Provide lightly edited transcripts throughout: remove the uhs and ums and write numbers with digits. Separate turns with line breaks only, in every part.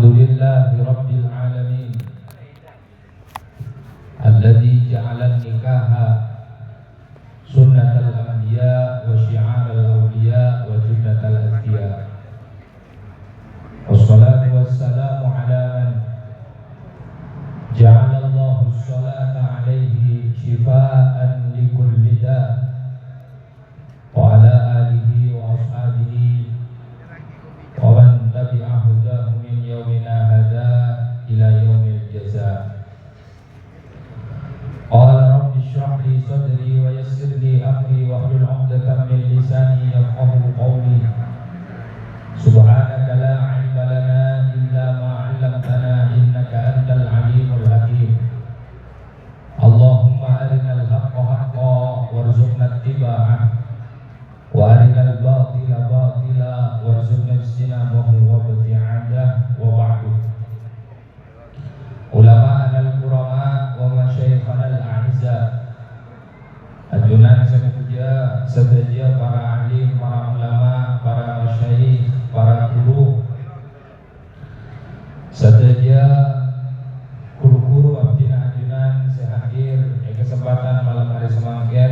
Alhamdulillahi Rabbil Alamin Alladhi ja'alan nikaha sunnatal anbiya wa syi'aral awliya wa junnatal azkiya. Wassalatu wassalamu ala man ja'alallahu sholata alaihi shifaan likulli da' wa ala alihi wa ashabihi wa man tabi'a hudahu min yawmina hada ila yaumil jaza. Qala rabbi shrah li sadri wa yassir li amri wa hlul 'uqdatam min lisani yafqahu qawli. Subhanaka la 'ilma lana illa ma 'allamtana innaka antal 'alimul hakim. Allahumma arinal haqqa haqqan warzuqna ittiba'ah wa arinal batila batila warzuqna ijtinabahu wa ibti'adah wa ba'du. Ulama al-qurama wa masyayikhana al-a'izza, ajunan semuja sedaja para alim, para ulama, para masyayikh, para guru, sedaja guru-guru abdina ajunan sehadir kesempatan malam hari semangken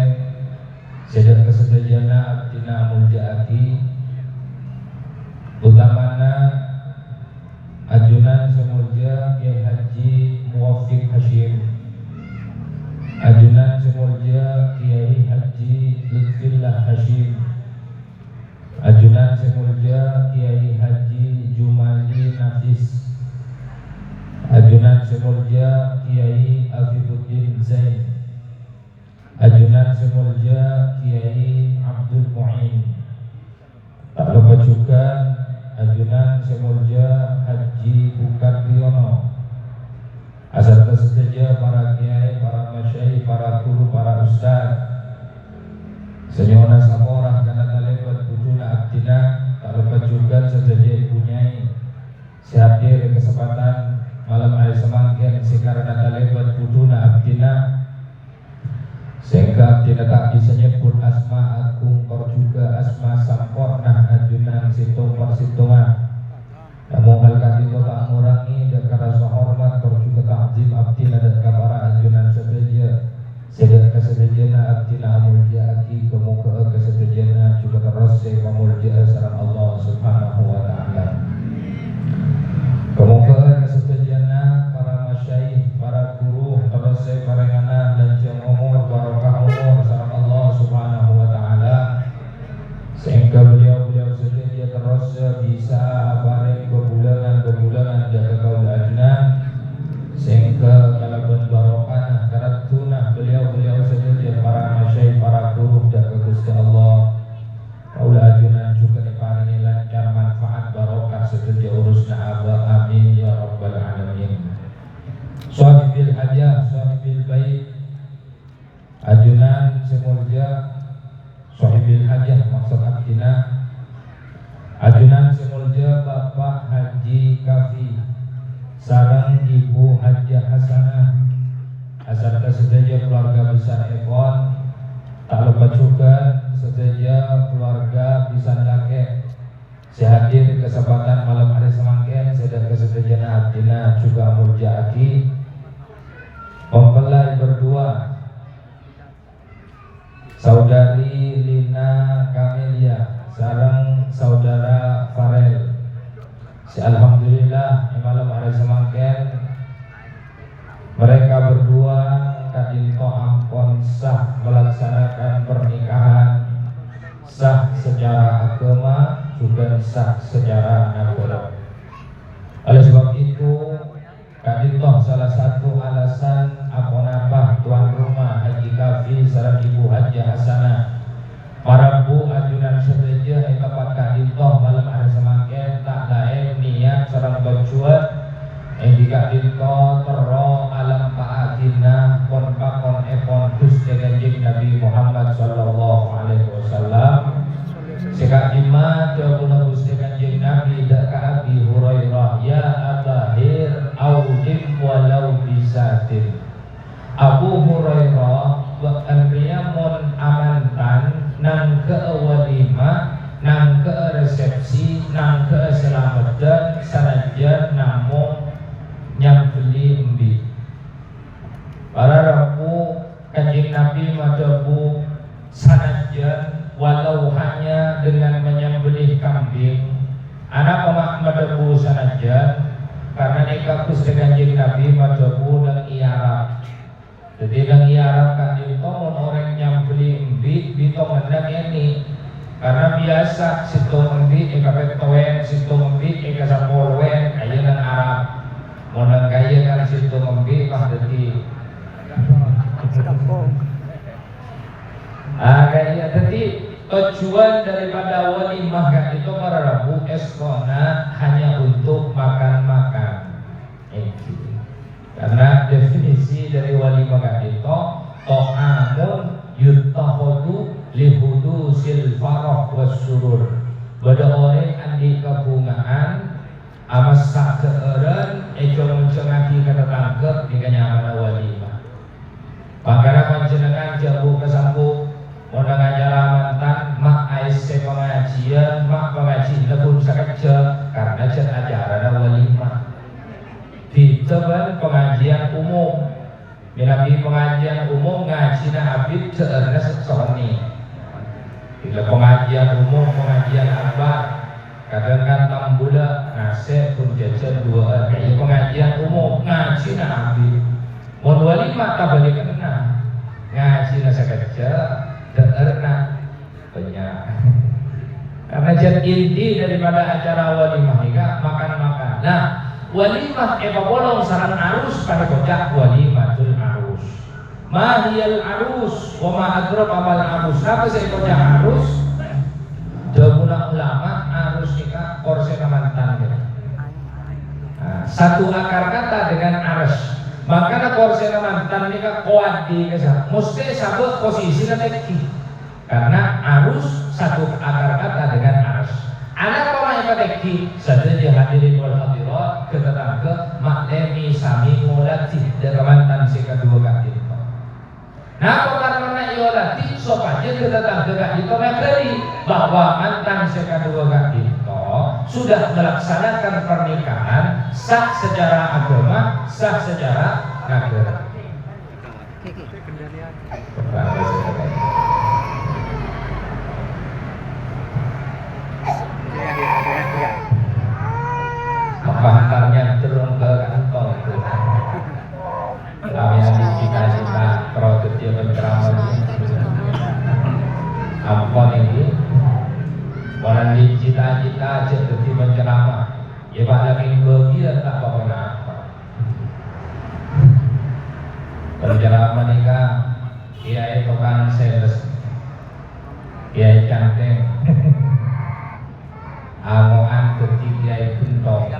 sedang kesedajana abdina muljaati utamana ajunan semulja Kiai Haji Muwafiq Hashim, ajunan semulja Kiai Haji Lutfillah Hashim, ajunan semulja Kiai Haji Jumali Nafis, ajunan semulja Kiai Afifuddin Zain, ajunan semulja Kiai Abdul Mu'in. Tak lupa juga ajunan semulja Haji Bukar Riono, asalkan saja para kiai, para masyayikh, para guru, para ustaz, senyona samorah karena talebat buduna abdina. Tak lupa juga saja ibunyai sehadir kesempatan malam hari semangkin sekarang talebat buduna abdina, sehingga abdina tak bisa nyebut asma agung kor juga asma sampurna ajunan situng persitungan. Namun hal kali itu tak mengurangi dan rasa hormat kor juga ta'zim abdina dan para ajunan sedaja. Sedang kesedajana abdina muljaati kemuka kesedajana juga terus mulja sareng Allah Subhanahu wa taala. Kemuka kesedajana para masyayikh, para guru terus parengana lanjang umur barokah umur sareng Allah Subhanahu wa taala, sehingga beliau sedaja terus bisa bareng bebulan jaga kaul adna, sehingga kalaban barokah karatuna beliau sedaja para masyayikh, para guru jaga Gusti Allah kaul ajunan juga diparingi lancar manfaat barokah sedaja urusna abah, amin ya rabbal alamin. Sahibil hajah, sahibil bait, ajunan semulja sahibil hajah maksud abdina, ajunan semulja Bapak Haji Kafi sareng Ibu Hajah Hasanah, asalkan sedaja keluarga besar Epon. Tak lupa juga sedaja keluarga Pisan Lake sehadir kesempatan malam hari semangkin sedang kesedajana abdina juga muljaati. Mempelai berdua Saudari Lina Kamelia sareng saudara Farel. Alhamdulillah malam hari semangken mereka berdua kadinto ampun sah melaksanakan pernikahan, sah secara agama juga sah secara nagara. Oleh sebab itu kadinto salah satu alasan apa tuan rumah Haji Kafi sareng Ibu Hajah Hasanah marabu ajunan sedaja ekapat kadinto malam hari semangken tak lain niat sareng berjuat di kadinto tero alam paatina pon pakon epon Gusti Kanjeng Nabi Muhammad sallallahu alaihi wasallam sekadima dawuh Gusti Kanjeng Nabi dak ka Abi Hurairah ya abahir audim walau bisatin. Abu Hurairah wa amriyamun amantan nang ke walimah nang ke resepsi nang ke selamatan sanajan namun madebu sanajan karena nikah kus dengan jeng Nabi madebu dan iarab. Jadi nang iarab kan itu orang yang beli embi bito mendak ini karena biasa situ embi eka petoen situ embi eka sapolwen aja nang Arab mau nang kaya kan situ embi kah jadi kaya jadi tujuan daripada walimah kan itu para rabu eskona hanya untuk makan-makan. Karena definisi dari walimah kan itu to'amun yuttahodu lihudusil farah wassurur. Bada orang andi kebungaan amas sakeureun ejo mencengaki kata tangkep di kenyaman walimah. Makanya panjenengan jabu kesambu mau ngajar mantan mak ASC pengajian mak pengajian pun sakeja karena jan ajaran walimah. Dicoban pengajian umum, minabi pengajian umum ngaji na abid seerna sesoni. Bila pengajian umum pengajian abad, kadang kan tambula nase pun jajan dua. Ini pengajian umum ngaji na abid. Mau walimah tak balik kena ngaji na sakeja seerna banyak. Karena jan inti daripada acara walimah ini makan-makan. Nah, walimah bolong sarang arus pada kocak walimatul arus. Mahiyal arus wa ma adrab amal arus. Apa sih kocak arus? Jabuna ulama arus nikah korse mantan gitu. Nah, satu akar kata dengan arus. Makanya korse mantan nikah kuati kesah. Mesti sabut posisi teki. Karena arus satu akar kata dengan arus. Anak pemain pateki saja dihadirin wal hadirat ketetangga maklemi sami mulati dari mantan si kedua kali itu. Nah, karena iolati sopaja ketetangga kali itu ngakari bahwa mantan si kedua kali itu sudah melaksanakan pernikahan sah secara agama, sah secara negara. Bahantarnya turun ke kantong itu. Kami yang dicita-cita produk dia penceramah ampun ini orang dicita-cita jadi penceramah ya pak lagi bagian tak apa-apa penceramah nikah kiai tukang sales kiai cantik amoan ketiga bentong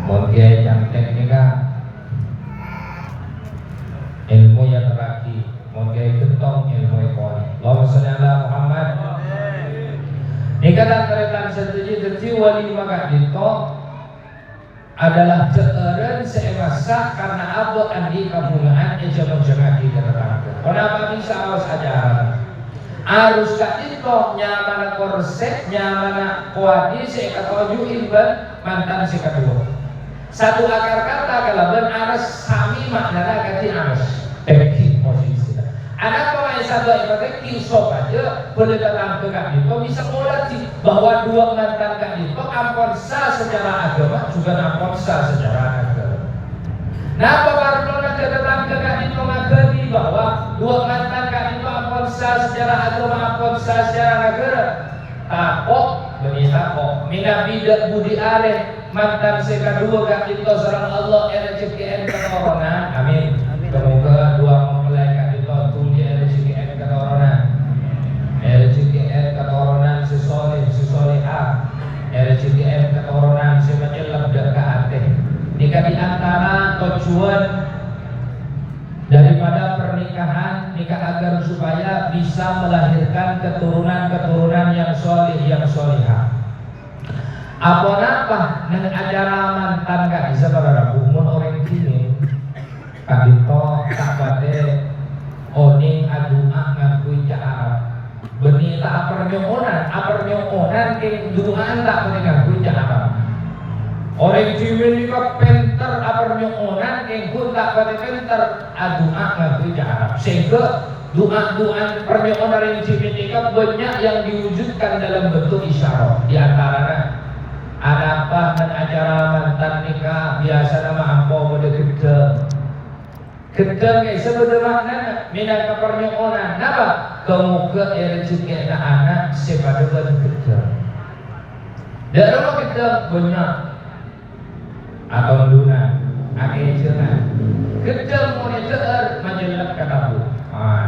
mau kiai cantik ni kan ilmu yang terakhir mau kiai bentong ilmu ekor. Allahumma sholli ala Muhammad. Nikah dan keretan setuju walimah kak dito adalah ceeren seemasa karena abu andi kabungaan ejam jengaki ketetangga. Kenapa bisa awas ajaran? Arus kak itu nyamana korset nyamana kuadi si katoju imban mantan si kedua. Satu akar kata kalaban arus sami maknanya kati arus teki posisi. Anak pemain satu ibadah kisop aja boleh datang ke kak itu bisa mulai bahwa dua mantan kak itu ampun sah secara agama juga ampun sah secara agama. Nah, baru nanti datang ke kak itu ngagari bahwa dua mantan kak itu ampun sah secara agama ampun sah secara negara. Takok demi takok. Mina bidak budi areh mantan kedua kak itu serang Allah RCKN ketoronan. Amin. Semoga dua mempelai kak itu tuli RCKN ketoronan. RCKN ketoronan sesolihah. RCKN ketoronan semenjelak dak hati. Jika di antara tujuan daripada pernikahan nikah agar supaya bisa melahirkan keturunan-keturunan yang solih yang solihah. Apa dengan acara mantan kak bisa para umum orang kini kadito takbate oning adua ngakui Arab benita apernyokonan ke duaan tak boleh ngakui Arab orang civil juga penter apernyokonan ke pun tak boleh penter adua ngakui Arab sehingga doa-doa pernyokonan orang civil juga banyak yang diwujudkan dalam bentuk isyarat di antara napa dan acara mantan nikah biasa nama ampo pada gedeng. Gedeng sebenarnya minat kepernyokonan. Napa? Kemuka rezeki anak sepada gedeng. Dari rumah gedeng banyak atau lunak, akhirnya jangan. Gedeng mau nyeter majelat kataku.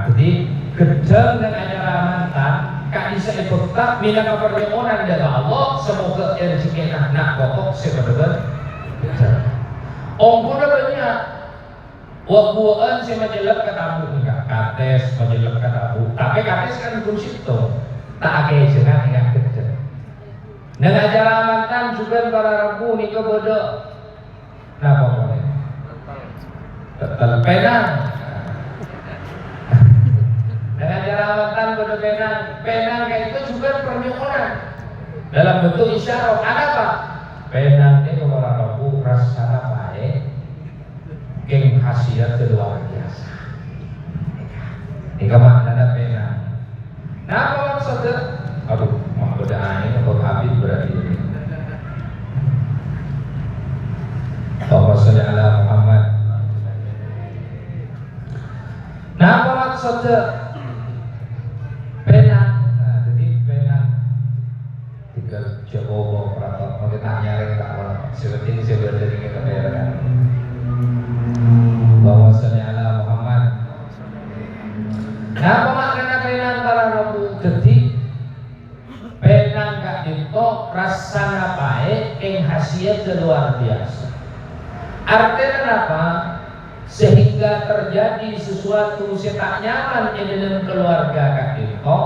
Jadi gedeng dan acara mantan kak bisa ikut tak minat kepernyokonan dari Allah. Semoga rezeki anak pokok sepada gedeng. Ongkuna banyak. Wabuan si majelat katamu enggak kates majelat katamu tapi kates kan pun situ tak ada jangan ingat kerja dan acara mantan juga para rabu nikah bodoh kenapa boleh tetel penang dan acara mantan bodoh penang kayak itu juga pernyokonan dalam bentuk isyarat ada apa penang ini para rabu rasa baik geng khasiat luar biasa. Ini maknanya pena. Nah, apa maksudnya? Aduh, mau godaan ini atau habis berarti ini. Allahumma sholli ala Muhammad. Nah, apa maksudnya? Pena. Nah, jadi pena. Tinggal coba peraturan. Mau kita nyari tak orang. Seperti ini saya belajar ini ke daerah. Bahwa ala Muhammad. Nah, apa makna penang para rabu? Jadi penang kak itu rasanya baik, yang khasiat luar biasa. Artinya apa? Sehingga terjadi sesuatu setak nyaman di dalam keluarga kak itu,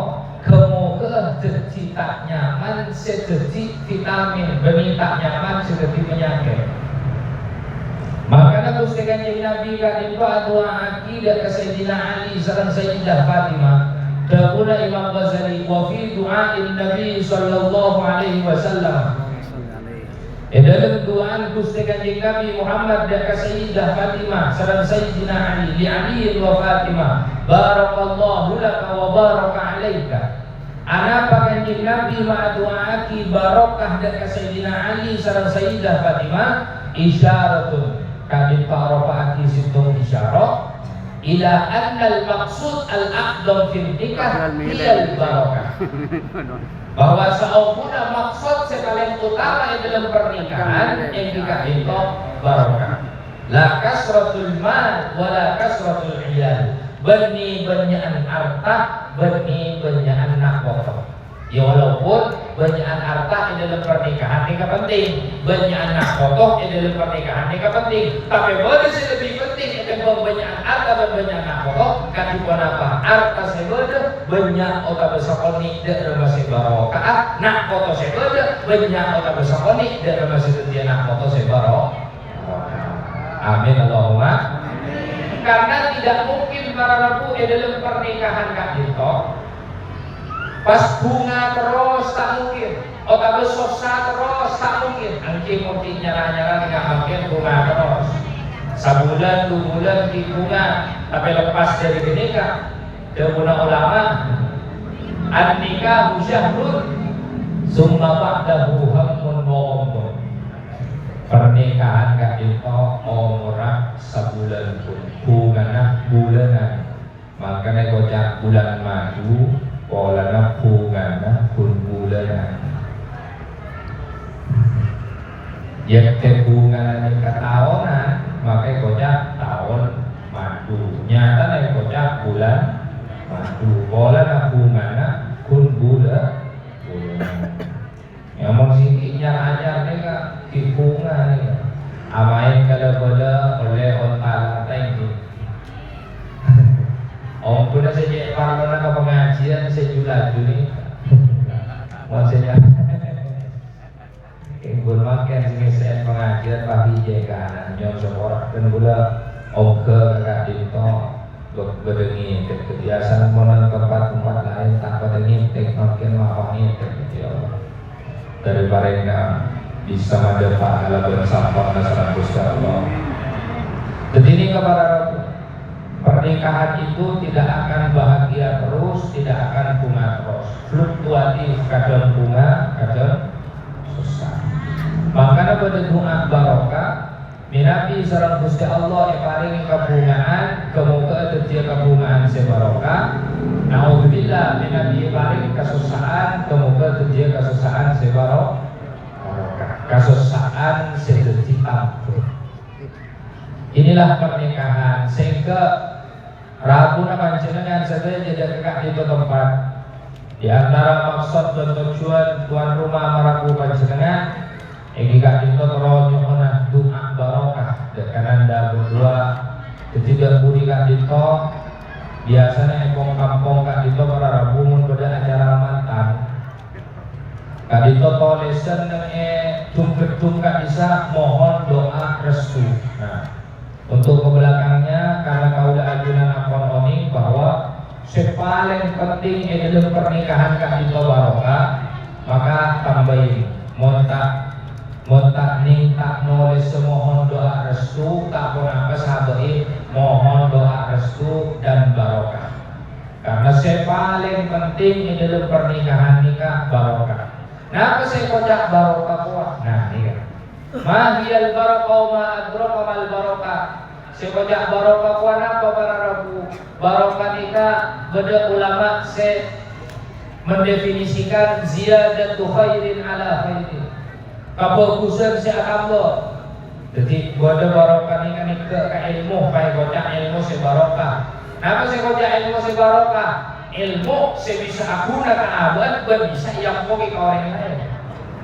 kemoga jadi tak nyaman, jadi vitamin, benih tak nyaman, jadi penyakit. Makanya Gusti Kanjeng Nabi kan doa akidah ke Sayyidina Ali sareng Sayyidah Fatimah. Dahula Imam Ghazali wa fi du'ain Nabi sallallahu alaihi wasallam. Dalam doa Gusti Kanjeng Nabi Muhammad dan ke Sayyidah Fatimah sareng Sayyidina Ali li Ali wa Fatimah. Barakallahu laka wa baraka alaika. Anapa Kanjeng Nabi ma doa barakah dan ke Sayyidina Ali sareng Sayyidah Fatimah isyaratun kami ta'rafa'ati situng isyarat ila anna al-maqsud al-aqdam fil nikah hiya al-barakah bahwa seumurnya maksud sekalian utama yang dalam pernikahan yang nikah itu barakah la kasratul mal wa la kasratul iyal bani banyaan harta bani banyaan nafkah. Ya walaupun banyak harta di dalam pernikahan ini penting, banyak anak kotor di dalam pernikahan ini penting, tapi boleh sih lebih penting itu banyak harta dan banyak anak kotor. Katipan apa? Harta sebeda banyak otak besokoni dan masih barokah. Nak kotor sebeda banyak otak besokoni dan masih setia nak kotor sebaro. Amin Allahumma. Karena tidak mungkin para rabu di dalam pernikahan kak itu. Pas bunga terus tak mungkin, otak besosa terus tak mungkin. Angki mungkin nyala-nyala nggak mungkin bunga terus. Sebulan, 2 bulan di bunga, tapi lepas dari nikah, kemudian ulama, an-nikah syahrun, summa ba'dahu hammun wa ghammun. Pernikahan gak itu orang sebulan pun, bunga bulanan. Makanya kocak bulan madu. Polana bungana pun bulanan. Ya bunga ini ketahunan, makanya kocak tahun madu. Nyata nih kocak bulan madu. Polana bungana pun bulanan. Yang mau singkirnya ajar nih kak di bunga nih. Amain kalau pada oleh ontal tinggi. Om pun saja kalau nak pengajian sejulat ini, maksudnya, ibu makan sini pengajian pagi jaga nyon support dan gula om ke kakak itu berdengi kebiasaan mana tempat lain tak berdengi teknologi maafnya teknologi daripada enggak bisa ada pahala bersama nasab Gusti Allah. Jadi ini kepada pernikahan itu tidak akan bahagia terus, tidak akan bunga terus, fluktuatif, kadang bunga, kadang susah. karena pada doa barokah minabi sareng Gusti Allah paring kabungaan kemoga tetia kabungaan sebarokah. Nauzubillah minabi paring kasusahan kemoga tetia kasusahan sebarokah. Kasusahan sedeti ampun. Inilah pernikahan sehingga Rabuna panjenengan sedaya jadi kekak di tempat. Di antara maksud dan tujuan tuan rumah meraku panjenengan iki kak itu terus nyuhuna doa barokah karena anda berdua ketiga budi kak itu biasanya empong kampung kak itu para rabu mun pada acara mantan kak itu lesen tung kak bisa mohon doa restu. Nah untuk kebelakangnya karena kaulah ajunan akon oni bahwa paling penting dalam pernikahan kak itu barokah maka tambahin montak tak nulis semohon doa restu tak pun apa sahabat mohon doa restu dan barokah karena paling penting dalam pernikahan nikah barokah. Nah apa saya kocak barokah kuat? Nah ini kan mahiyal barokah ma adraka mal barokah. Saya kocak barokah kuat apa para rabu? Barokah nikah beda ulama mendefinisikan ziyadatu khairin ala khairin. Kebagusan si akamba. Jadi ada barokah nikah ke ilmu, kayak kocak ilmu si barokah. Kenapa saya kocak ilmu si barokah? Ilmu saya bisa aku nak abad bisa yang pergi ke orang lain.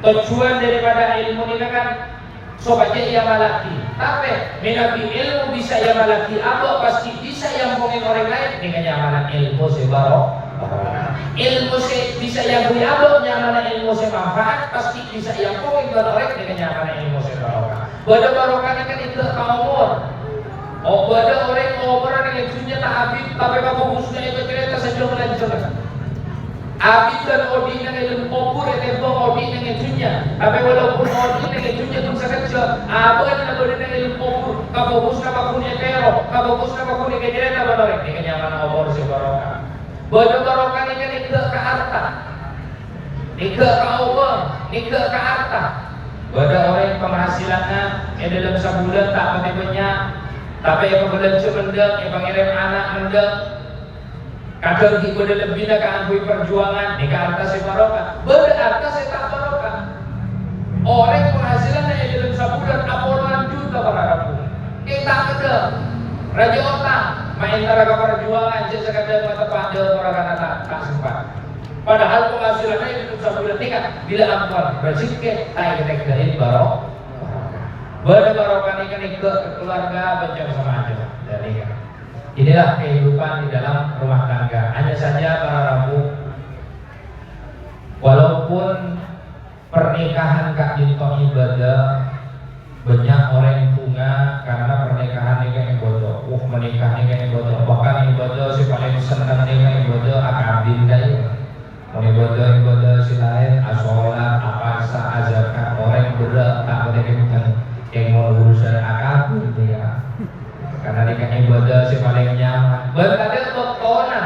Tujuan daripada ilmu ini kan supaya ia malaki. Tapi menabi ilmu bisa ia malaki, apa pasti bisa yang pergi ke orang lain dengan nyaman ilmu si barokah. Ilmu bisa yang punya abad nyaman ilmu manfaat pasti bisa yang pergi ke orang dengan nyaman ilmu barokah. Bada barokah ini kan itu umur. Oh, bada orang umur dengan dunia tak habis, tapi kamu khususnya itu cerita sejauh lancar. Habis dan odi dengan ilmu kubur itu odi dengan dunia. Tapi walaupun odi dengan dunia itu saja, apa yang boleh dengan ilmu kubur? Kamu khususnya kamu punya teror, kamu khususnya kamu punya cerita pada orang dengan nyaman umur barokah. Bada barokah ini kan itu ke harta, itu ke uang, itu ke harta. Bada orang penghasilannya dalam sebulan tak banyak. Tapi yang belanja mendek, yang pengirim anak mendek, kadang kita lebih nak angkui perjuangan, ni harta saya barokah, berharta saya tak barokah. Orang penghasilan yang dalam sebulan puluhan juta para rabu, kita ada raja otak, main teraga perjuangan, jadi sekadar mata pada orang anak tak sempat. Padahal penghasilannya yang dalam sebulan ni kan bila ampun, rezeki tak kita dari barokah. Barokah ini ke keluarga bencana sama aja. Jadi inilah kehidupan di dalam rumah tangga. Hanya saja para rabu, walaupun pernikahan kak dinto ibadah banyak orang bunga karena pernikahan ini kan ibadah. Menikah ini kan ibadah. Bahkan ibadah si paling senang ini kan ibadah akabin daya. Ibadah si lain asolat, apasa, azakat orang berat tak boleh kemudian yang mau urusan akad gitu ya. Karena nikah ibadah si paling nyaman. Berkata bektona.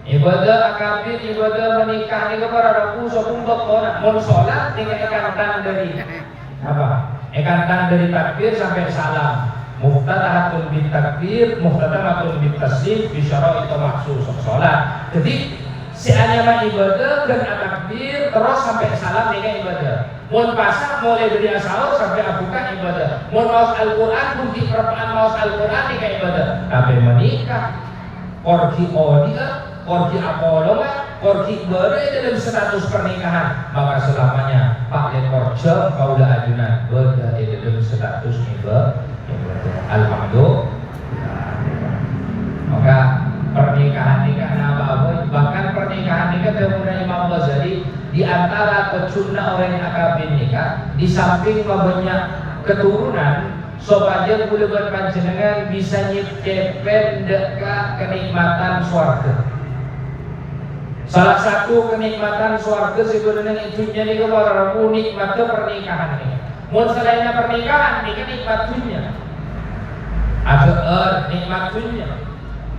Ibadah akabin, ibadah menikah ini kepada rabu sokung bektona. Mau sholat tinggal ikatan dari apa? Ikatan dari takbir sampai salam. Muftatahatun bin takbir, muftatahatun bin taslim, bisyara itu maksus sholat. Jadi si anyama ibadah dan takbir terus sampai salam nikah ibadah. Mun pasar mulai dari asal sampai abuka ibadah. Mun maus Al-Quran pun di perpaan maus Al-Quran nikah ibadah. Tapi menikah, korki odia, korki apolonga, korki ibadah dalam status pernikahan. Maka selamanya Pak Lekorjo kaulah ajunan berada dalam status ibadah. Alhamdulillah. Maka pernikahan nikah apa bahkan pernikahan nikah temukan Imam Ghazali di antara kecuna orang yang akabin nikah di samping banyak keturunan supaya boleh berpanjenengan bisa nyiptepen dekat kenikmatan swarga. Salah satu kenikmatan swarga sebenarnya itu jadi kepada nikmatnya pernikahan ini. Mun selainnya pernikahan ini nikmat dunia. Ada nikmat dunia.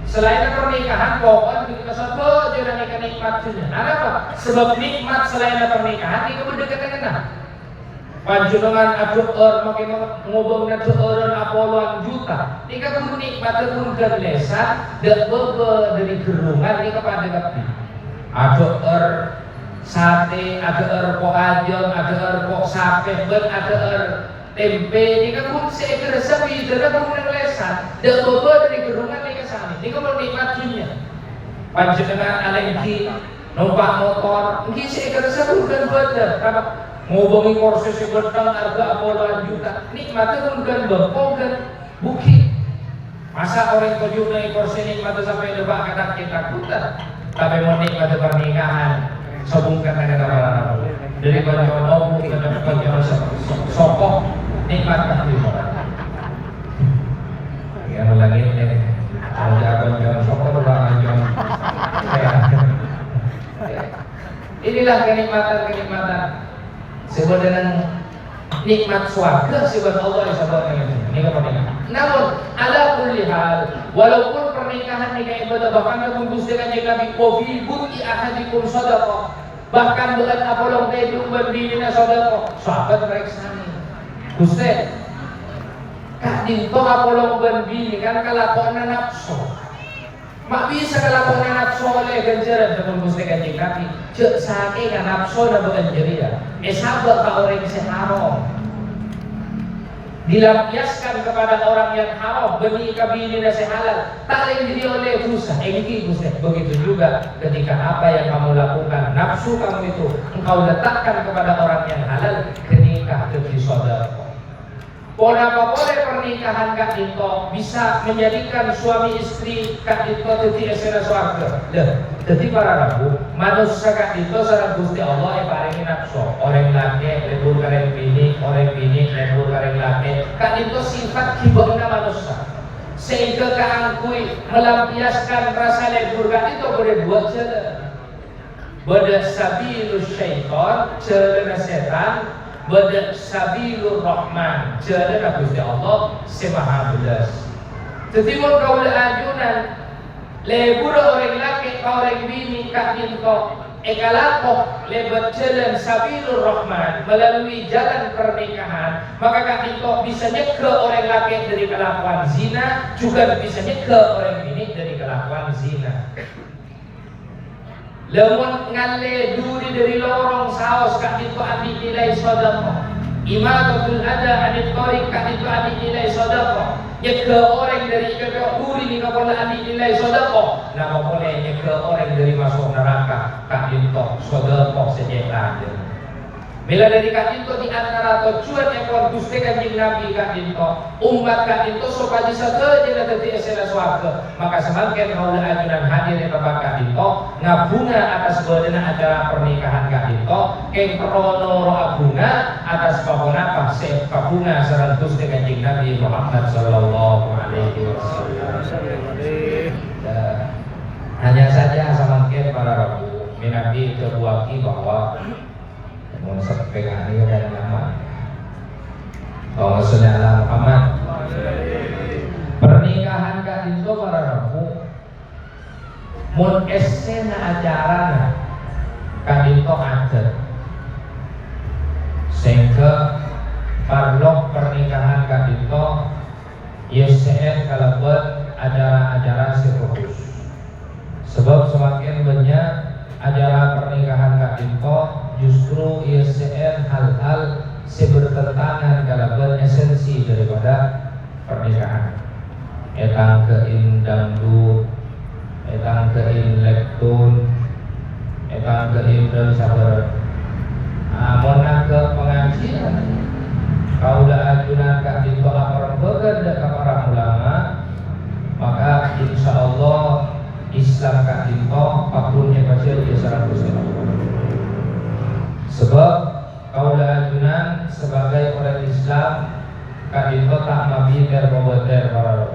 Selain pernikahan, pokoknya kita sebut jangan nikmat dunia. Apa? Sebab nikmat selain pernikahan itu berdekatan. panjenengan adu makin ngobong na tuuran apoluan juta. Nika pun nikmat pun kerlesan, dek bebe dari gerungan nika pada gapi. Adu sate, adu po ajeng, adu po sate, adu tempe. Nika pun seekor sapi, dek pun kerlesan, dek bebe dari gerungan nika sani. Nika pun nikmat dunia. Panjenengan alengki numpak motor, nggih seekor sapi bukan beda. Ngomongi kursi sebetang harga puluhan juta, nikmatnya bukan bukan bukit. Masa orang tujuh naik kursi nikmatnya sampai debat kata kita putar, tapi mau nikmatnya pernikahan, sobungkan dengan orang-orang. Dari banyak orang kita dapat banyak sokok nikmat kan itu. Yang lagi ini ada banyak sokok banyak. Inilah kenikmatan. Sebenarnya nikmat surga sebenarnya Allah yang sabarkan ini kepada. Namun ala kulli hal, walaupun pernikahan nikah ibadah bahkan pun gustikan jika bi kofi buti ahadikum sadaqah, bahkan bukan apolong teh berdirinya sadaqah, sahabat mereka ini. Gusti kak dinto apolong berdiri kan kelakuan nafsu. Mak bisa kelakuan nafsu oleh ganjaran dengan gusti kanjeng Nabi. Cek sake kan nafsu na bukan jeria. Sabar ka orang yang haram. Dilampiaskan kepada orang yang haram benih kabini na halal. Tak lain jadi oleh dosa. Ini gusti. Begitu juga ketika apa yang kamu lakukan nafsu kamu itu engkau letakkan kepada orang yang halal, kenikah jadi saudara. Kenapa boleh pernikahan Kak Dinto bisa menjadikan suami istri Kak Dinto jadi esena swarga? Jadi para rabu manusia Kak Dinto sareng Gusti Allah paringi nafsu. Orang laki lebur kareng bini, orang bini lebur kareng laki. Kak Dinto sifat kibongna manusia. Sehingga kaangkui melampiaskan rasa lebur Kak Dinto boleh buat jalan. Bada sabilus syaitan, jalan setan. Bada sabilur rahman, jalan Gusti Allah semaha belas. Jadi mun kaula ajunan lebur orang laki orang bini Kak Dinto ekalakoh lebat jalan sabilur rahman melalui jalan pernikahan, maka Kak Dinto bisa nyegah orang laki dari kelakuan zina, juga bisa nyegah orang bini dari kelakuan zina. Lamun ngalle duri dari lorong saos Kak Dinto adi nilai sedekah. Imatatul ada adi tarik Kak Dinto adi nilai sedekah. Nyegah orang dari kekek duri ni kapal adi nilai sedekah. Nama boleh nyegah orang dari masuk neraka Kak Dinto sedekah saja. Bila dari Kak Dinto di antara tujuan ekor Gusti Kanjeng Nabi Kak Dinto, umat Kak Dinto supaya saja dadi esena swarga. Maka semakin kaula ajunan hadir di Bapak Kak Dinto ngabunga atas badana acara pernikahan Kak Dinto, keng krono abunga atas papunapa se pabunga sareng Gusti Kanjeng Nabi Muhammad sallallahu alaihi wasallam. Hanya saja semakin para rabu minabi terbuaki bahwa mau sepegang ini kan nama Allahumma sholli ala Muhammad. Pernikahan Kak Dinto para rabu mun esena acara Kak Dinto adat sehingga parlok pernikahan Kak Dinto YSN kalabat acara-acara sekhusus. Sebab semakin banyak acara pernikahan Kak Dinto justru ISN hal-hal sebertentangan kalaban esensi daripada pernikahan. Etang kein dangdut, etang kein leptun, etang kein dan sabar. Amun ke pengajian, kaula ajunan Kak Dinto aparan bekerja ke para ulama, maka insya Allah Islam Kak Dinto pakunnya baca di sarang Gusti Allah. Sebab kaula ajunan sebagai orang Islam Kak Dinto tak mabiter boboter para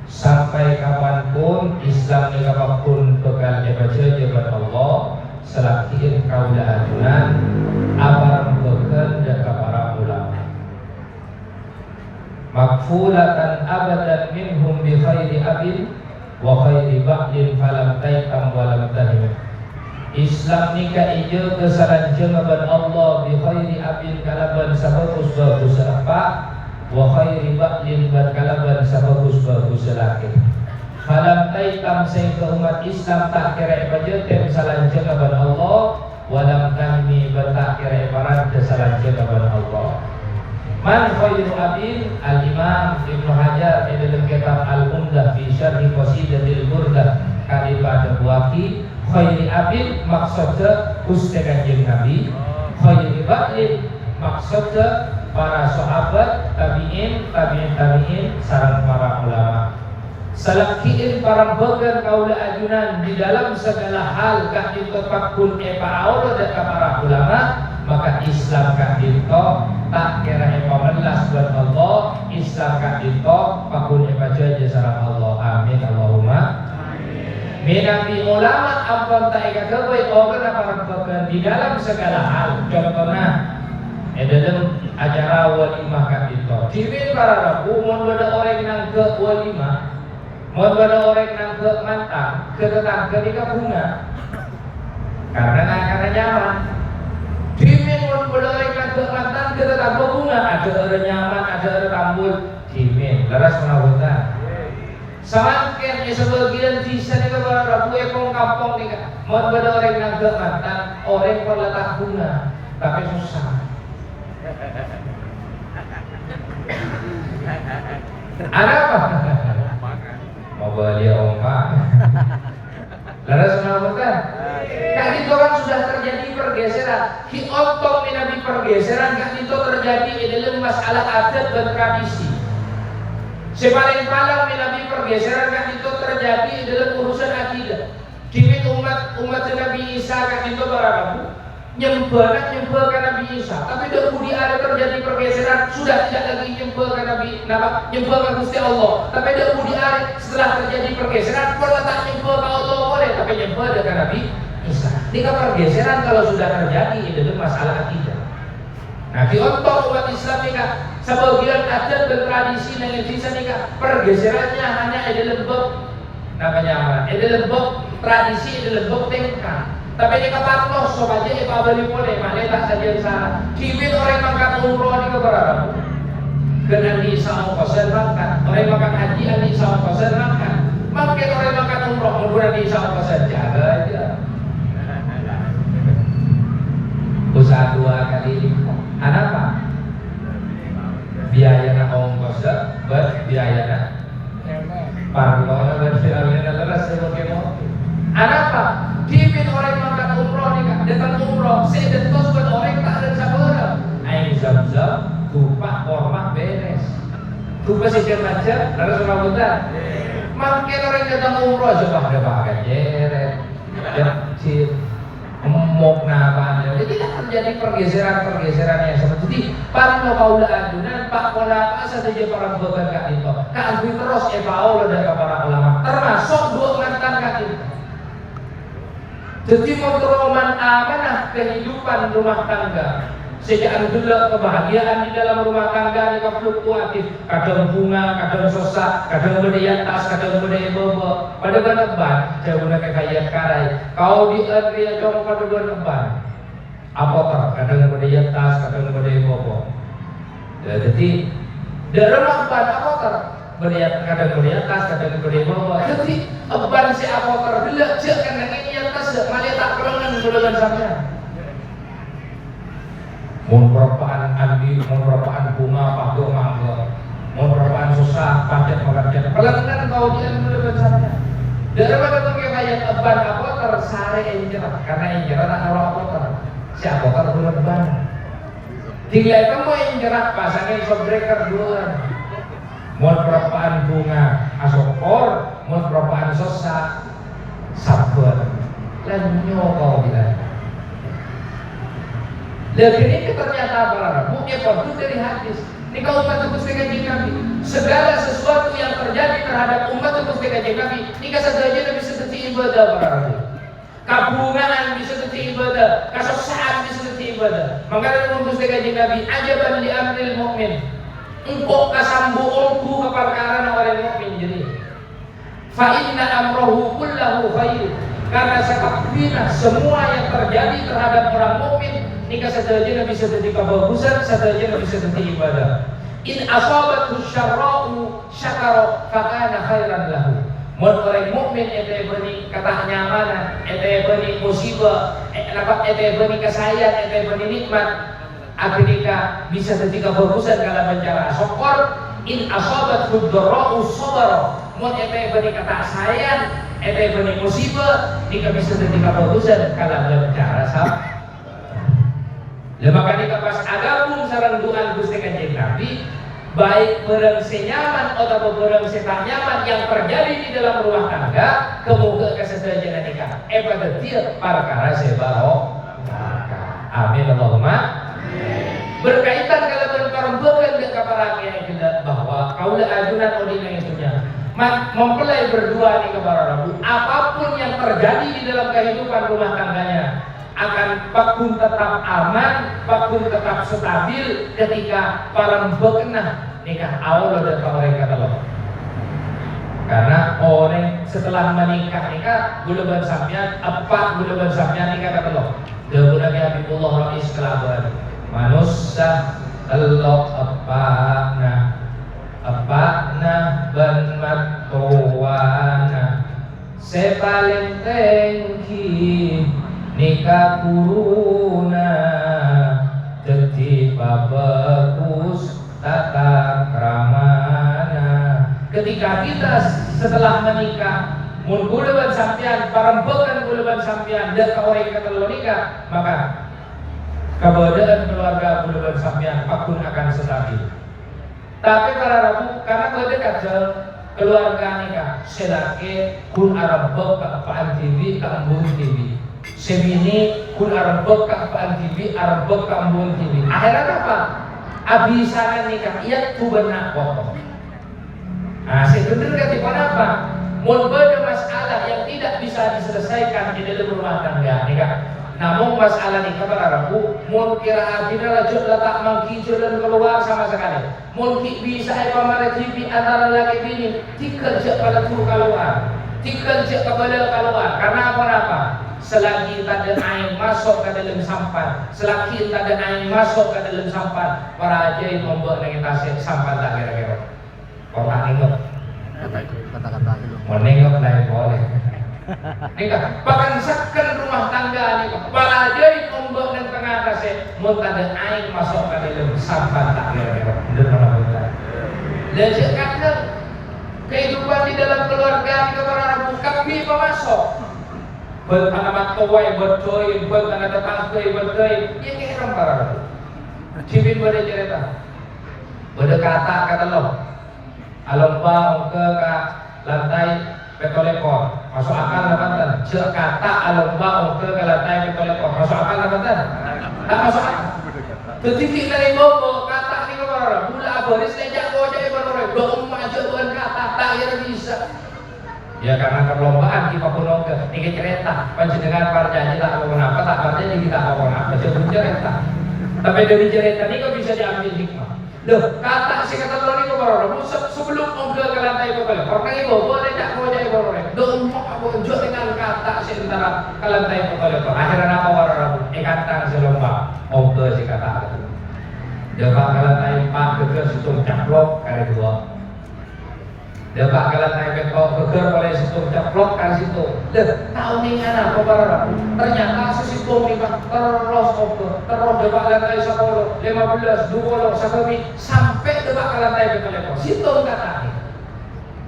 sampai kapanpun Islam ni kapanpun bekal baca jabat Allah selakin kaula ajunan aparan bekerja ke para ulama. Makfulatan abadan minhum bi khairi abin wa khairi ba'din falam taitam walam tahim. Islam nikah ijo kesalanjeng aban Allah bi khairi abin kalaban sabagus bagus apa wa khairi ba'lin ban kalaban sabagus bagus laki. Falam taitam sing ke umat Islam tak kira baje tem salanjeng aban Allah walam kami tak kira paran salanjeng aban Allah. Man khairu abin al-Imam Ibnu Hajar di dalam kitab Al-Umdah fi Syarh Qasidatil Burdah kali pada buaki khairi abin maksudnya Gusti Kanjeng Nabi, khairi ba'lin maksudnya para sahabat, tabi'in sareng para ulama. Salakiin para bagan kaula ajunan di dalam segala hal kah itu pakun Allah dan para ulama, maka Islam kah itu tak kira melas buat Allah, Islam kah itu pakun jaja sareng Allah. Amin Allahumma. Menabi ulama ampun tak ika kebay orang para bagan di dalam segala hal. Contohnya dalam acara walimah kah itu. Ciri para rabu mau ada orang yang ke walimah. Mau ada orang yang ke mantang, ke tetangga di bunga, karena nyaman. Dimin mau ada orang yang ke mantang, ke tetangga bunga, ada orang nyaman, ada orang rambut. Dimin, leras menawarkan. Semakin sebagian di sana ke Rabu ekong kampung nih, mau ada orang yang ke mantang, orang berletak bunga, tapi susah. Ada apa? Mau beli ombak. Laras menawarkan. Kak itu kan sudah terjadi pergeseran. Ki ontong minabi pergeseran kak itu terjadi dalam masalah adat dan tradisi. Sepaling-paling minabi pergeseran kak itu terjadi dalam urusan akidah. Dimin umat Nabi Isa kak itu berapa? Nyembah ke Nabi Isa, tapi kemudian ada terjadi pergeseran, sudah tidak lagi nyembah ke nyembah ke Gusti Allah, tapi kemudian setelah terjadi pergeseran, kalau tak nyembah ke Allah boleh, tapi nyembah ke Nabi Isa. Jika pergeseran kalau sudah terjadi itu masalah akidah. Nah, di untuk umat Islam nikah sebagian adat dan tradisi yang bisa nikah pergeserannya hanya ada lembab namanya apa? Ada lembab tradisi, ada lembab tengkang. Tapi ini kapatnos, so aja ipa balik boleh, mana tak saja sana. Cibin orang makan umroh di keberapa? Kena di sama kosan makan. Orang makan haji di sama kosan makan. Makin orang makan umroh, menggunakan di sama kosan jaga aja. Usaha 2 kali. Apa? Biaya nak ongkos, biaya nak. Parloh, berbiaya leras sebagai mau. Apa? Dimin orang makan umroh nih kak, datang umroh, saya dentos buat orang tak ada sabar. Aing zam-zam, tupak kormak beres. Tupak sekian macam, harus rambutan. Makin orang datang umroh coba ada pakai jeret, kecil, emok namanya. Jadi tidak terjadi pergeseran yang seperti itu. Para kaula adunan, pak pola apa saja para beban kak itu. Kak terus epaul dari para ulama, termasuk 2 mantan kak itu. Jadi memperoman amanah kehidupan rumah tangga. Sejak dulu kebahagiaan di dalam rumah tangga ini fluktuatif. Kadang bunga, kadang sosak, kadang berdaya tas, kadang berdaya bobo. Pada beneban, jauh nak kekayaan karai. Kau di area jom pada beneban. Apoter, kadang berdaya tas, kadang berdaya bobo. Jadi dalam rumah apoter. Kadang berdaya tas, kadang berdaya bobo. Jadi ban si apoter bila cek kan malah tak kerengan dengan sampean. Mun perapaan andi, mun perapaan bunga, pakai mangga, mun perapaan susah, pancet mengerjakan. Kerengan kau dia dengan sampean. Daripada pakai bayar ban apoter sare enjer, karena enjer tak naruh apoter. Si apoter belum ban. Tinggal kamu enjer pasangin shopbreaker duluan. Mun perapaan bunga, asokor, mun perapaan susah, sabar. Lanyo kau bilang. Dan ini ternyata para mungkin waktu dari hadis. Ini kau umat itu sekejap Nabi. Segala sesuatu yang terjadi terhadap umat itu sekejap Nabi. Ini saja bisa jadi ibadah para rabu. Kabungan bisa jadi ibadah. Kesusahan bisa jadi ibadah. Makanya untuk sekejap Nabi. Ajaban li amril mu'min. Engkau kesambu'ungku keperkaraan orang mu'min jadi. Fa inna amrohu kullahu khair. Karena sakapina semua yang terjadi terhadap orang mukmin nikah satajana bisa jadi kebagusan, satajana bisa jadi ibadah. In asabathu syarra'u syakara fakana khairan lahu. Mun orang mukmin eta beuni katanyamanan, eta beuni musibah, eta beuni kasayan, eta beuni nikmat, akhirnya bisa jadi kebagusan kalau mencara syukur. In asabathu dharra'u sabara. Mun eta beuni katasayan, eta beuni musibah, nikah bisa jadi kebagusan kalau mencara sabar. Maka nikah pas agapung sareng doa Gusti Kanjeng Nabi, baik perang senyaman atau perang setang nyaman yang terjadi di dalam rumah tangga, kemudian kesedaran nikah. Pada dia perkara sebaro. Amin Allahumma. Berkaitan kalau berkorban dengan kepada yang kita bahwa kaulah ajunan odina itunya. Mempelai berdua di kepada Rabu. Apapun yang terjadi di dalam kehidupan rumah tangganya akan pakun tetap aman, pakun tetap stabil ketika para bekenah nikah Allah dan orang kata Allah. Karena orang setelah menikah nikah gulaban sampean apa gulaban sampean nikah kata Allah. Deuna ge Habibullah Rais kelaban. Manusia telok apana ban matuana sepaling tengki nikah kuruna jadi bagus tata kramana. Ketika kita setelah menikah mun gulaban sampean parempekan gulaban sampean dan orang kata lo nikah, maka keberadaan keluarga gulaban sampean pakun akan stabil. Tapi para rabu karena berdekat keluarga nikah sedake kun arabok kapaan TV kambung TV semini kun arabok kapaan TV arabok kambung TV. Akhirnya apa? Abisangan nikah iya tu benar kotor. Nah sebenarnya di mana apa? Mun ada masalah yang tidak bisa diselesaikan di dalam rumah tangga nikah. Namun masalah nikah para rabu mun kira akhirnya lajut letak mangki jalan keluar sama sekali. Mun bisa pamare TV antara laki bini dikerja pada tuh keluar, dikerja kepada keluar. Karena apa? Selagi tak ada air masuk ke dalam sampan, selagi tak ada air masuk ke dalam sampan, para ajaib membuat dengan tasik sampan tak kira-kira. Orang nengok,
kata-kata itu.
mau nengok lain boleh. Nikah, bahkan sekan rumah tangga nikah, para ajaib membuat dengan tengah tasik, mau tak ada air masuk ke dalam sampan tak kira-kira. Benar-benar. Dan sekarang kehidupan di dalam keluarga kita para buka pipa masuk. Bertanaman tuai, bercoy, bertanah tetangkai, bercoy. Ya kira para rabu. Cipin pada cerita, pada kata lo, alomba ke lantai petolekor, masuk akal nabatan. Cek kata alomba ke lantai petolekor, masuk akal nabatan. Tak masuk akal. Ketika dari bobo kata ni para rabu, lah baris lejak gojek para rabu. Dong maju bukan kata, tak kira bisa. Ya karena perlombaan kita pulang ke tiga cerita panjenengan para janji tak apa apa tak berjanji kita apa apa sebelum cerita. Tapi dari cerita ini kok bisa diambil hikmah. Loh kata si kata lo ini kemarin sebelum ngobrol ke lantai kepala orang ibu boleh tak boleh boleh. Loh mau unjuk dengan kata si antara ke lantai kepala akhirnya apa orang kata si lomba ngobrol si kata itu. Jawab ke lantai 4 ke situ caplok kali 2. Dapat kalau naik betok geger oleh situ ceplok kan situ. Tahu nih apa para ternyata sesitu nih pak terus dapat lantai 10, 15, 20 sampai dapat ke lantai betok situ kata nih.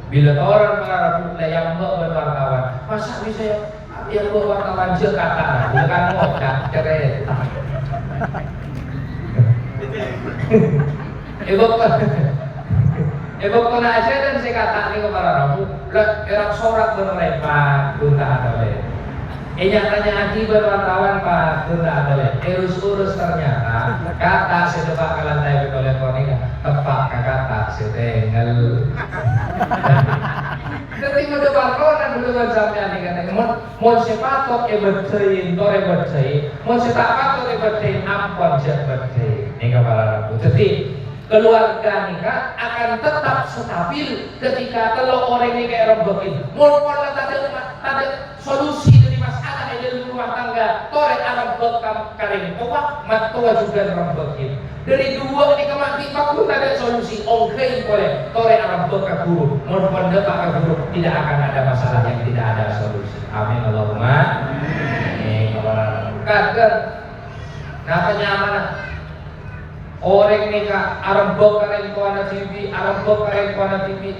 Bila orang para yang berwartawan, masa bisa yang berwartawan je kata, bukan ngotak cerita. Ibu kena aja dan saya kata ini kepada Rabu, erak sorak berlepat, guna ada le. Nyatanya akibat wartawan pak, guna ada le. Urus ternyata kata sedebak ke lantai betul elektronik, tepak ke kata setengel. Jadi mudah balkonan mudah sampai nih katanya, mau sepatok bercein, tore bercein, mau sepatok bercein, ampun jet bercein. Ini kepada Rabu. Jadi keluarga nikah akan tetap stabil ketika kalau orang ini kayak robokin. Mau tak ada solusi dari karing tua, mat tua juga rambut. Dari dua ni kemak di pakun ada solusi. Oke boleh. Tore rambut ke guru. Mau pondok ke guru tidak akan ada masalah yang tidak ada solusi. Amin Allahumma. Kadang napa nyaman orang nikah arambok karen kuana TV, arambok karen kuana TV.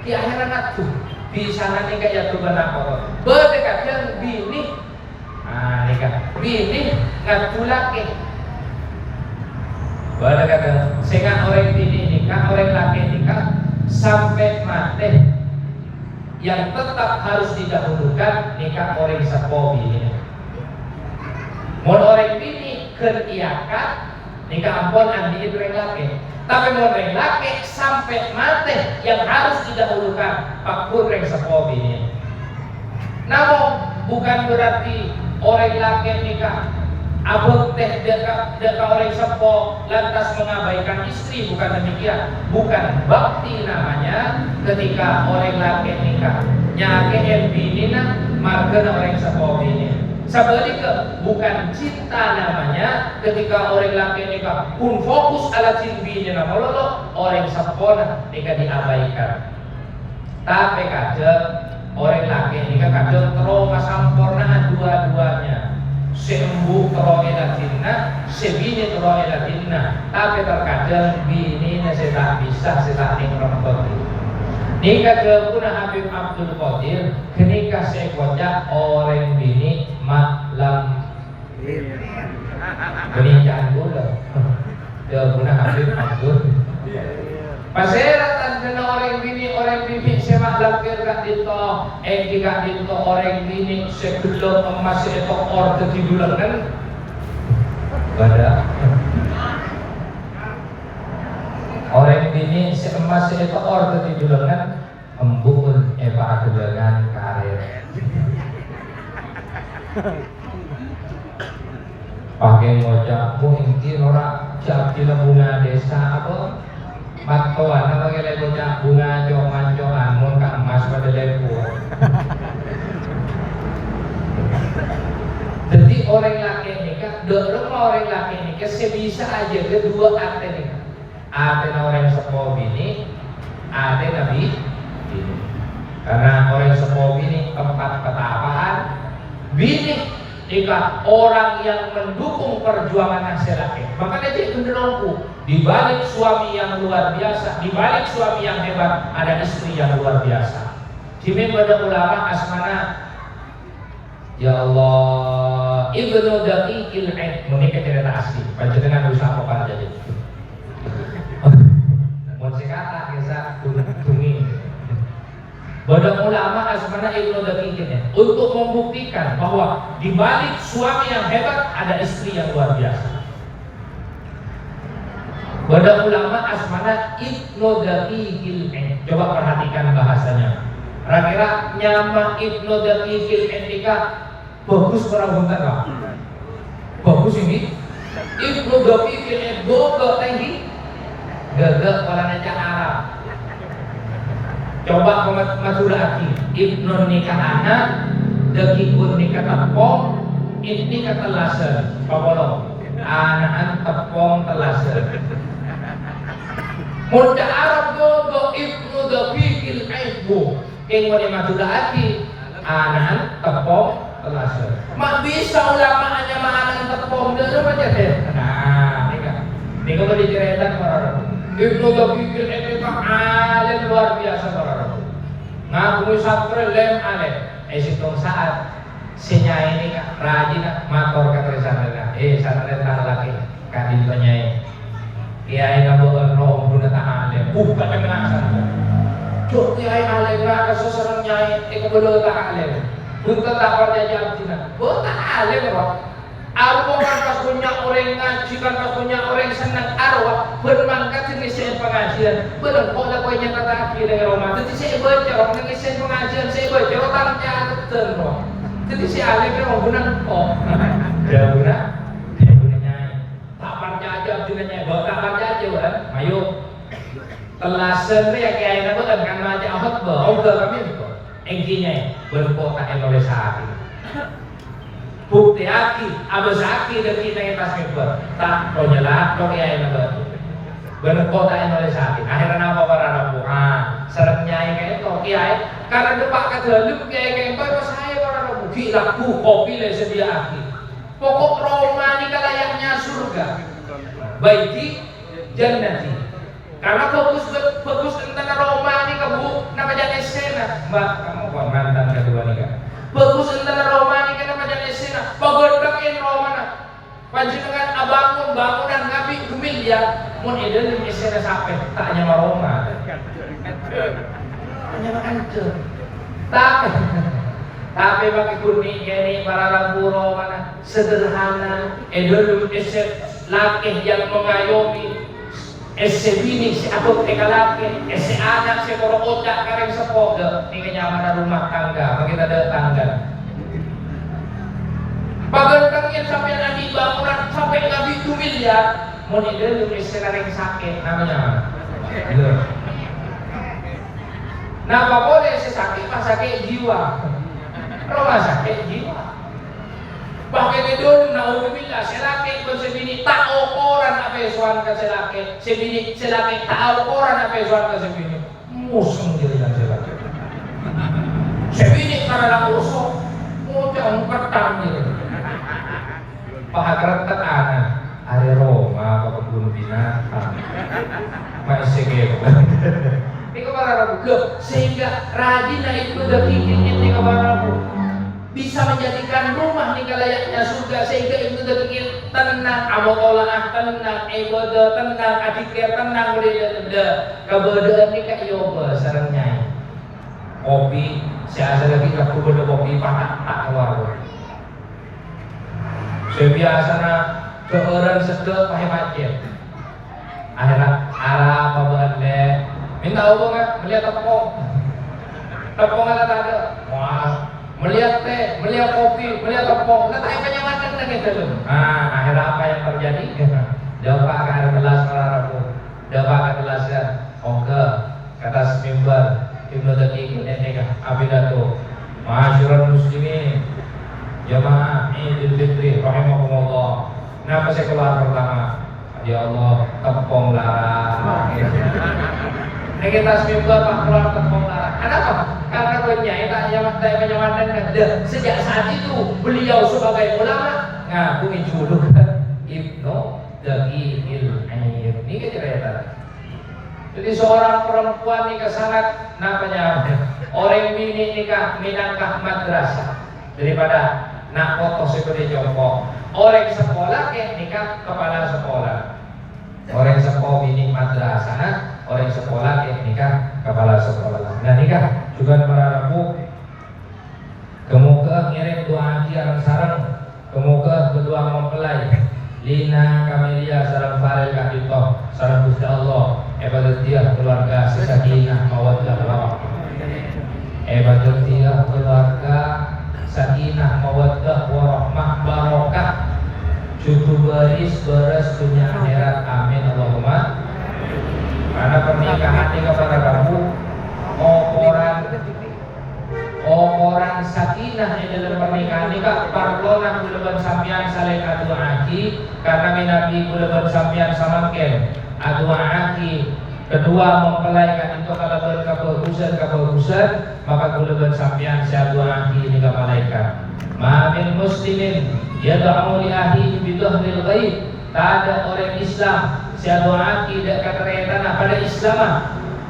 Ki akhiran atu di sana nikah ya tuh benar. Berdekat yang bini. Nikah bini ngatulake. Berdekat sehingga orang bini nikah, orang laki nikah sampai mati. Yang tetap harus didahulukan nikah orang sepo bini. Mau orang bini keriakan nikah ampun andi itu orang laki. Tapi mau orang laki sampai mati yang harus didahulukan pakun orang sepo bini. Namun bukan berarti orang laki nikah abang teh deka orang sepo lantas mengabaikan istri, bukan demikian. Bukan bakti namanya ketika orang laki nikah nyake bini marga orang sepo bini. Sebaliknya bukan cinta namanya ketika orang laki nikah pun fokus ala cinta nama orang sepona nikah diabaikan. Tapi kadang orang laki nikah kadang trauma sampurna dua-duanya. Sembuh teroela tinna, sebini teroela tinna. Tapi terkadang bini nasi tak bisa setak nikah. Nikah kepuna Habib Abdul Qadir, kenikah sekojak orang bini malam. Kenikah gula. Kepuna Habib Abdul. Paseratan kena orang bini semak lakir kat dito, engki kat dito orang bini sebelum emas itu order didulang kan? Pada. Orang bini emas itu order didulangan embun eva kedangan karir. Pakai ngocapmu inti ora jadi bunga desa apa? Matoan apa kira punya bunga joman mun kang emas pada lepu. Jadi orang laki nikah, dorong orang laki nikah sebisa aja kedua akte nikah. Ada orang sepuh bini, ada nabi bini. Karena orang sepuh bini tempat ketapaan bini nikah orang yang mendukung perjuangan hasil laki. Makanya dia cenderungku di balik suami yang luar biasa, di balik suami yang hebat ada istri yang luar biasa. Jimin pada ulama asmana, ya Allah, Ibnu Daqiqil Aid menikah cerita asli. Panjenengan usaha apa jadi? Kata kisah tumi. Pada ulama asmana Ibnu Daqiqin untuk membuktikan bahwa di balik suami yang hebat ada istri yang luar biasa. Pada ulama asmana Ibnu Daqiqil. Coba perhatikan bahasanya. Kira-kira nyama Ibnu Daqiqil nikah bagus orang bentar kah? Bagus ini. Ibnu Daqiqil boga tinggi. Gagak kalau naca Arab. Coba maturati Ibnu nikah anak, Daqiqun nikah tepong, ini kata laser. Papolo, anak tepong telaser. Muda Arab go Ibnu Daqiqil Aibu. Yang mau maturati anak tepong telaser. Mak bisa ulama hanya anak tepong dia saja deh. Nah, nikah mau diceritakan orang. Ibnu Daqiqil itu alim luar biasa para ngaku santri lem alim. Situng saat sinya ini rajin mator kata santri. Santri tak lagi kadin penyai. Kiai ngabu roh guna tak alim. Bukan kena santri. Cuk kiai alim nak seserang nyai. Kebetulan tak alim. Untuk tak perjalanan tina. Tak alim roh. Arwah kan pas punya orang ngaji kan pas punya orang senang arwah bermangkat ngisiin pengajian belum kok lah koynya kata akhir dengan rumah jadi saya baca orang ngisiin pengajian saya baca orang catat roh jadi si alim orang guna kok dia guna nyai tak percaya juga nyai bawa tak percaya kan ayo telasen ya kiai nak bukan kan macam apa bawa kami kok engkinya berkota Indonesia bukti aki abas aki dan kita yang pas mimbar tak lo nyelak lo kiai naga bener kota yang oleh sakit akhirnya apa para rabu serem nyai kayak itu kiai karena depak kedalam kiai kayak itu saya para rabu gila kopi le sedia aki pokok Roma ini layaknya surga baiki jannati karena bagus tentang Roma ini kamu namanya esena mbak kamu kok mantan kedua nih kan bagus tentang Roma ini kan namanya esena pagodangin Roma panjenengan abangun bangunan Nabi miliar mun eden esena sampai tak hanya Roma hanya makan tapi pakai kuning ini para lampu Roma sederhana eden eset laki yang mengayomi ese bini si abot teka laki ese anak si koro otak kareng sepok ini kenyamanan rumah tangga makita ada tangga pagandangin sampai nanti bangunan sampai Nabi 2 miliar mau ide ese kareng sakit namanya nah apa boleh ese sakit pas sakit jiwa rumah sakit jiwa pakai gedung naudzubillah selaki pun sebini tak ukuran apa suan ke selaki sebini selaki tak ukuran apa suan ke sebini musuh jadi dan selaki sebini karena musuh mudah ketang gitu paha keretet anak hari Roma ke kebun binatang masih gitu ini kepada Rabu sehingga Radina itu udah bikin ini kepada Rabu bisa menjadikan rumah nih layaknya surga sehingga itu bikin tenang amotolaah tenang ibadah tenang adikir tenang udah keberadaan ini kayak yoba sarangnya kopi saya lagi aku beda kopi panas tak keluar saya biasa ke orang sedek pakai macet akhirnya arah apa banget minta apa nggak melihat tepung nggak ada wah melihat teh, melihat kopi, melihat tepung, nggak tahu kenyamanan lagi gitu. Akhirnya apa yang terjadi? Doa ke air gelas Rabu, doa ke gelasnya, oke, kata semimbar, Ibnu Daqiq ini abidato, masyurul muslimin, jamaah Idul Fitri, rahimahumullah. Kenapa saya keluar pertama? Ya Allah, tepung lah. Ini kita semimbar pak keluar tepung lah. Kenapa? Karena penyai tak penyamanan ada sejak saat itu beliau sebagai ulama ngabungi julukan Ibnu Daqiqil Aid. Ini kan cerita. Jadi seorang perempuan nikah sangat namanya orang mini nikah minangkah madrasah daripada nak foto seperti jongkok. Orang sekolah ke nikah kepala sekolah. Orang sekolah mini madrasah, orang sekolah ke nikah kepala sekolah. Nah nikah juga para Rabu kemuka ngirim doa ajian sarang kemuka kedua mempelai Lina Kamelia sarang Farel Kahito sarang Gusti Allah ibadatiah keluarga sakinah mawaddah warahmah ibadatiah keluarga sakinah mawaddah warahmah barokah cukup baris beres dunia akhirat amin Allahumma karena pernikahan ini kepada Rabu orang sakinah di dalam pernikahan ini kak parlona kulaban sampian saleh adu aki karena minabi kulaban sampian samaken adu aki kedua mempelai itu kalau berkebagusan maka kulaban sampian si adu aki ini ke malaikat ma'amin muslimin yad'u li ahli bidhahril ghaib tak ada orang Islam si adu aki dekat ternyata pada Islam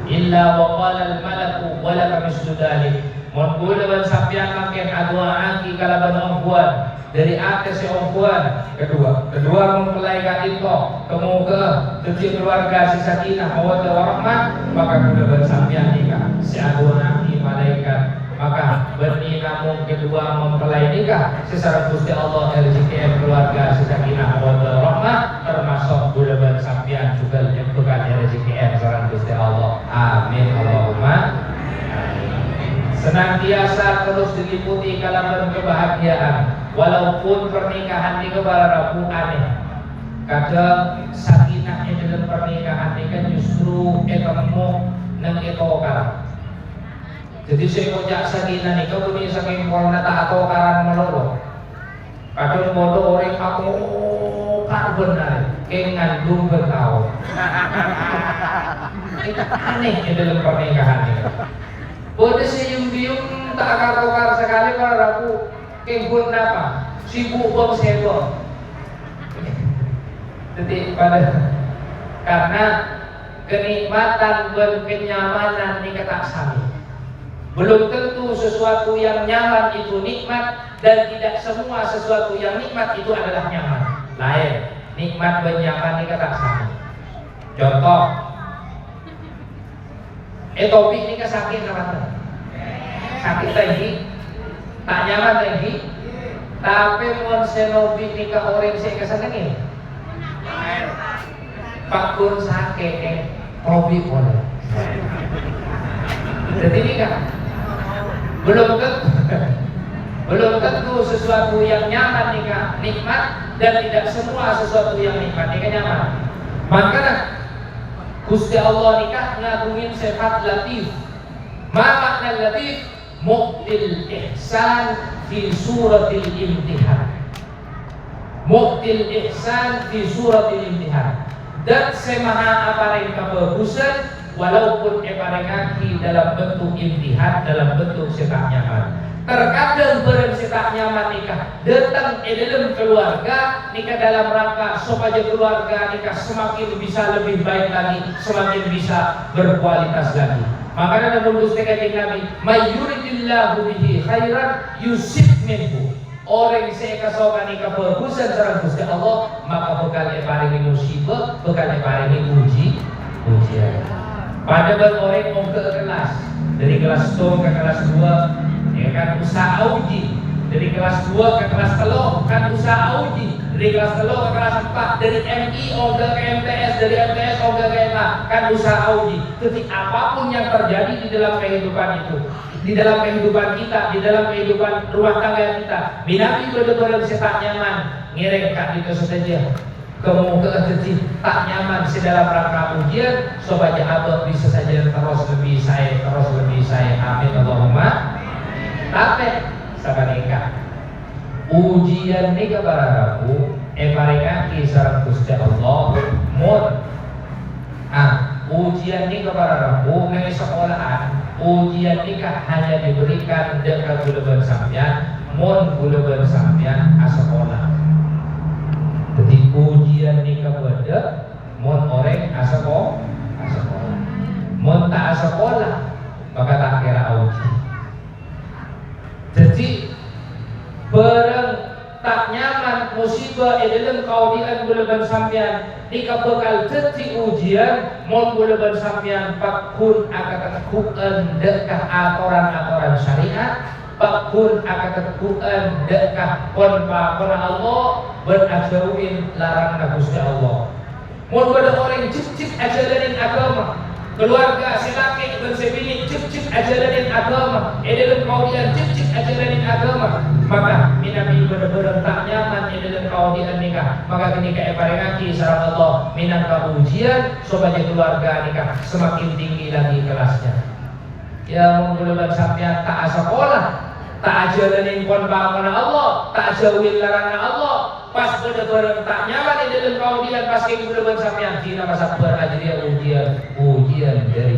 illa wa qala al malaku wa la mislu dalik mon kulaban sampian makin adua aki kalaban ongkuan dari atas si ongkuan kedua mempelai itu kemuka kecil keluarga si sakinah mawaddah warahmah maka kulaban sampian nikah si adua aki malaikat maka berni namun kedua mempelai nikah secara Gusti Allah RJKM keluarga si sakinah mawaddah warahmah termasuk kulaban sampian juga bukan RJKM secara Gusti Allah amin Allahumma senantiasa terus diliputi kalaban kebahagiaan walaupun pernikahan ini kepada Rabu aneh kadang sakinahnya dalam pernikahan ini kan justru ketemu nang etokaran jadi saya kocak sakinah ini kau punya saking polna tak etokaran melolo Kadang moto orang aku kan benar, kayak ngandung bertahun. Itu aneh di dalam pernikahan ini. Boleh siung-biung tak akar-akar sekali kalau aku kebun apa? Sibuk bang sebo. Jadi karena kenikmatan dan kenyamanan ini kata sami. Belum tentu sesuatu yang nyaman itu nikmat, dan tidak semua sesuatu yang nikmat itu adalah nyaman. Lain, nikmat dan nyaman ini kata sami. Contoh, topik ini sakit apa? Sakit lagi, tak nyaman lagi. Tapi mon senobi nikah orang saya kesenengin. Pak Gun sakit, hobi boleh. Jadi nikah belum tentu sesuatu yang nyaman nikah nikmat, dan tidak semua sesuatu yang nikmat nikah nyaman. Maka Gusti Allah nikah ngagungin sifat latif. Ma makna latif? Mu'til ihsan fi suratil imtihan. Mu'til ihsan fi suratil imtihan. Dan semaha apareng kebagusan walaupun eparengaki dalam bentuk imtihan, dalam bentuk setak nyaman. Terkadang barang setak nyaman nikah datang dalam keluarga nikah dalam rangka supaya keluarga nikah semakin bisa lebih baik lagi, semakin bisa berkualitas lagi. Makanya dalam Gusti Kanjeng Nabi, mayyuridillahu bihi khairan yusib minhu. Orang yang kasokan nikah bagusan sareng Gusti Allah, maka bekal paringi musibah, bekal paringi ujian. Pada orang mau ke kelas, dari kelas 1 ke kelas 2, ya kan usaha uji. Dari kelas 2 ke kelas 3 kan usaha uji. Dari kelas 3 ke kelas 4, dari MI ke MTS, dari MTS ke MA kan usaha uji. Jadi apapun yang terjadi di dalam kehidupan itu, di dalam kehidupan kita, di dalam kehidupan rumah tangga kita, binabi benar-benar tak nyaman, ngiring kak itu saja. Kemudian tak nyaman di dalam rangka ujian, supaya abah bisa saja terus lebih saya, amin Allahumma. Tapi sabar nikah, ujian nikah barangku, paringaki sareng Gusti Allah, ujian nikah barangku, neng sekolahan, ujian nikah hanya diberikan dekat gula sampean, gula sampean asekolah. Jadi ujian nikah pada mon orang asekolah, mon tak asekolah maka tak kira uji. Jadi barang tak nyaman musibah dalam kaudian bulan sampean nikah bakal jadi ujian mon bulan sampean pakun akan kuan dekah aturan syariat, pakun akan ketuaan dekah kon Allah berajauhin larang Gusti Allah. Mun pada orang cip ajalanin agama, keluarga silaki dan sebini cip ajalanin agama, dalam kaudian cip ajalanin agama, maka minabi benar-benar tak nyaman dalam kaudian nikah, maka kenika paringaki sareng Allah minangka ujian supaya keluarga nikah semakin tinggi lagi kelasnya. Ya mun sampean tak sekolah, tak ajalanin kon bangunan Allah, tak jauhin larangan Allah, pas bener-bener tak nyaman di dalam kaudian, pas kemudian sampean dina masa berajria ujian dari